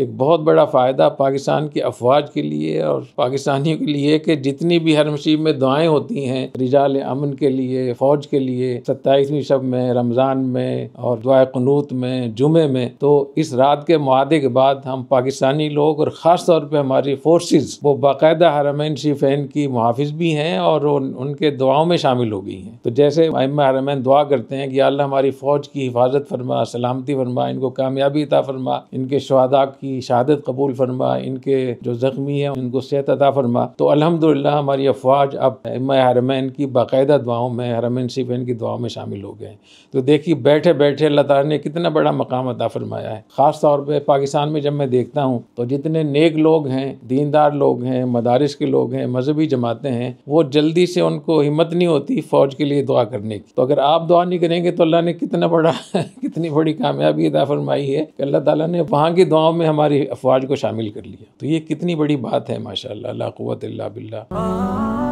एक बहुत बड़ा फ़ायदा पाकिस्तान की अफवाज के लिए और पाकिस्तानियों के लिए कि जितनी भी हर मुसीब में दुआएं होती हैं रिजाल अमन के लिए, फ़ौज के लिए, 27वीं शब में, रमज़ान में और दुआ क़ुनूत में, जुमे में, तो इस रात के मुआदे के बाद हम पाकिस्तानी लोग और ख़ास तौर पे हमारी फोर्सेस वो बाकायदा हरमैन शरीफैन की मुहाफ़िज़ भी हैं और उनके दुआओं में शामिल हो गई हैं। तो जैसे अइम्मा हरमैन दुआ करते हैं कि अल्लाह हमारी फ़ौज की हिफाजत फरमा, सलामती फरमा, इनको कामयाबी अता फरमा, इनके शुहदा की शहादत कबूल फरमा, इनके जो ज़ख्मी हैं उनको सेहत अता फरमा। तो अल्हम्दुलिल्लाह हमारी अफवाज अब अइम्मा हरमैन की बाकायदा दुआओं में, हरमैन शरीफैन की दुआओं में शामिल हो गए। तो देखिए बैठे बैठे अल्लाह ताला ने कितना बड़ा मकाम अता फरमाया है। ख़ास तौर पे पाकिस्तान में जब मैं देखता हूँ तो जितने नेक लोग हैं, दीनदार लोग हैं, मदारिस के लोग हैं, मजहबी जमातें हैं, वो जल्दी से उनको हिम्मत नहीं होती फ़ौज के लिए दुआ करने की। तो अगर आप दुआ नहीं करेंगे तो अल्लाह ने कितना बड़ा कितनी बड़ी कामयाबी अता फरमाई है कि अल्लाह ताला ने वहाँ की दुआओं में हमारी अफवाज को शामिल कर लिया। तो ये कितनी बड़ी बात है माशाअल्लाह, ला कुव्वत इल्ला बिल्लाह।